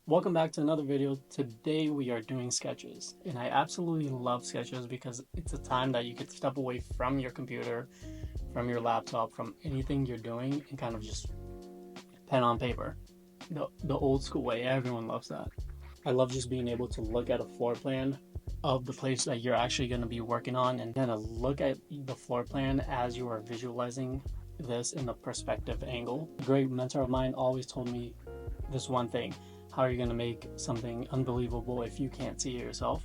Welcome back to another video. Today we are doing sketches, and I absolutely love sketches because it's a time that you could step away from your computer, from your laptop, from anything you're doing, and kind of just pen on paper. The old school way, everyone loves that. I love just being able to look at a floor plan of the place that you're actually going to be working on and kind of look at the floor plan as you are visualizing this in a perspective angle. A great mentor of mine always told me this one thing: how are you going to make something unbelievable if you can't see it yourself?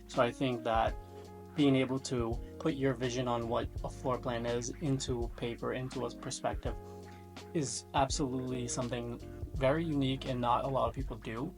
So I think that being able to put your vision on what a floor plan is into paper, into a perspective, is absolutely something very unique and not a lot of people do.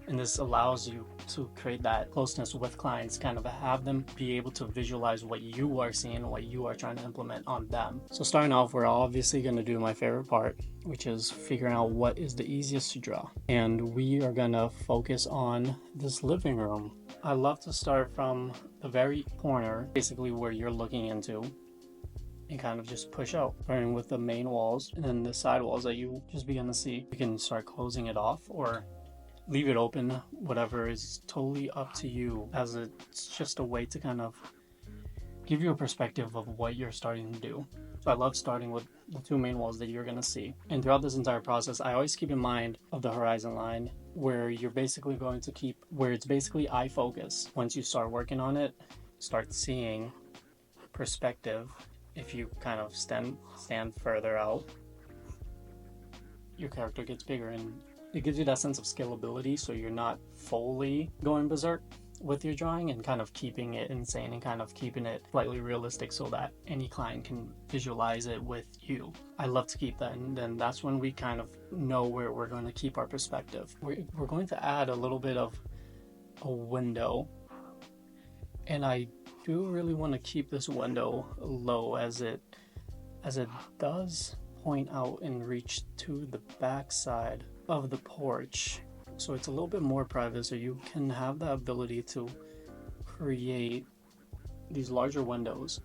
And this allows you to create that closeness with clients, kind of have them be able to visualize what you are seeing, what you are trying to implement on them. So starting off, we're obviously going to do my favorite part, which is figuring out what is the easiest to draw. And we are going to focus on this living room. I love to start from the very corner, basically where you're looking into, and kind of just push out, starting with the main walls and then the side walls that you just begin to see. You can start closing it off or leave it open, whatever is totally up to you, as it's just a way to kind of give you a perspective of what you're starting to do. So I love starting with the two main walls that you're going to see. And throughout this entire process, I always keep in mind of the horizon line, where you're basically going to keep, where it's basically eye focus. Once you start working on it, start seeing perspective. If you kind of stand further out, your character gets bigger, and it gives you that sense of scalability, so you're not fully going berserk with your drawing and kind of keeping it insane and kind of keeping it slightly realistic so that any client can visualize it with you. I love to keep that, and then that's when we kind of know where we're going to keep our perspective. We're going to add a little bit of a window, and I do really want to keep this window low as it does point out and reach to the back side of the porch, so it's a little bit more private, so you can have the ability to create these larger windows,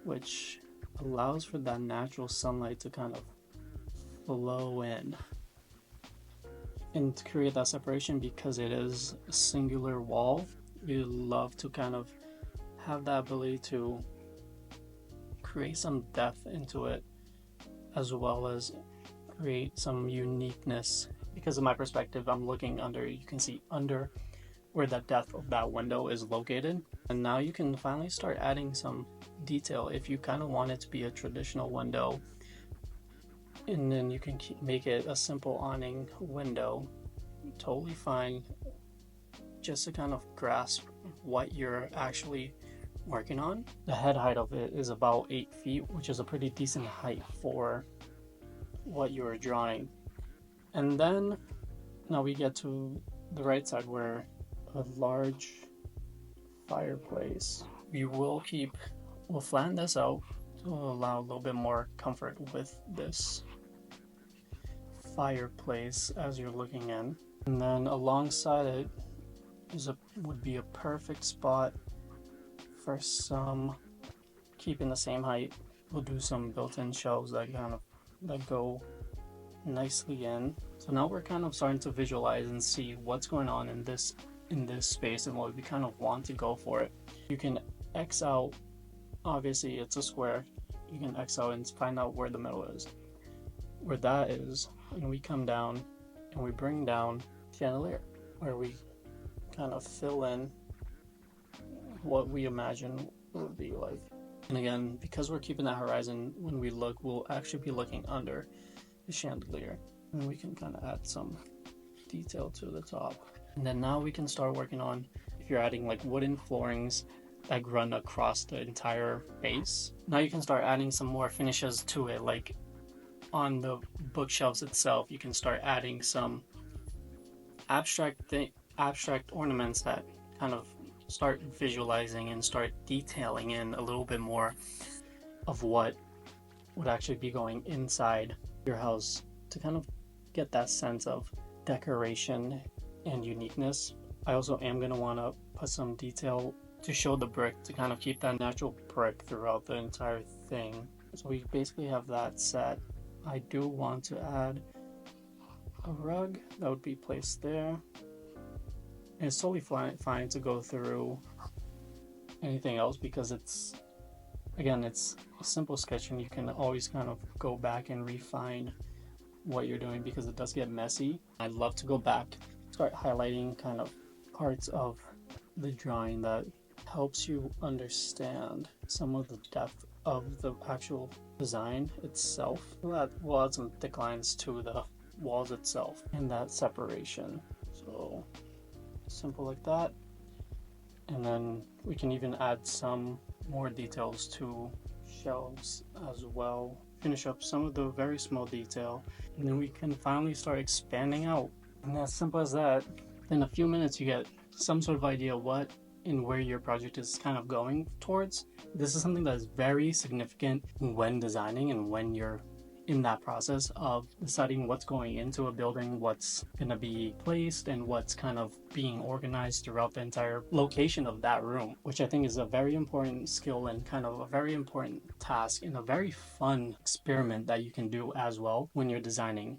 which allows for that natural sunlight to kind of flow in and to create that separation. Because it is a singular wall, we love to kind of have that ability to create some depth into it, as well as create some uniqueness. Because of my perspective, I'm looking under, you can see under where the depth of that window is located. And now you can finally start adding some detail if you kind of want it to be a traditional window, and then you can make it a simple awning window. Totally fine, just to kind of grasp what you're actually working on. The head height of it is about 8 feet, which is a pretty decent height for what you're drawing. And then now we get to the right side, where a large fireplace. We'll flatten this out to allow a little bit more comfort with this fireplace as you're looking in. And then alongside it would be a perfect spot for some, keeping the same height. We'll do some built-in shelves that go nicely in. So now we're kind of starting to visualize and see what's going on in this space and what we kind of want to go for it. You can X out, obviously it's a square, you can X out and find out where the middle is, where that is, and we come down and we bring down chandelier, where we kind of fill in what we imagine it would be like. And again, because we're keeping that horizon, when we look, we'll actually be looking under the chandelier, and we can kind of add some detail to the top. And then now we can start working on, if you're adding like wooden floorings that run across the entire base, now you can start adding some more finishes to it. Like on the bookshelves itself, you can start adding some abstract ornaments that kind of start visualizing and start detailing in a little bit more of what would actually be going inside your house, to kind of get that sense of decoration and uniqueness. I also am going to want to put some detail to show the brick, to kind of keep that natural brick throughout the entire thing. So we basically have that set. I do want to add a rug that would be placed there, And it's totally fine to go through anything else because again, it's a simple sketch and you can always kind of go back and refine what you're doing because it does get messy. I love to go back, start highlighting kind of parts of the drawing that helps you understand some of the depth of the actual design itself. We'll add some thick lines to the walls itself and that separation. So simple like that. And then we can even add some more details to shelves as well. Finish up some of the very small detail, and then we can finally start expanding out. And as simple as that, in a few minutes you get some sort of idea what and where your project is kind of going towards. This is something that is very significant when designing and when you're in that process of deciding what's going into a building, what's going to be placed, and what's kind of being organized throughout the entire location of that room, which I think is a very important skill and kind of a very important task and a very fun experiment that you can do as well when you're designing.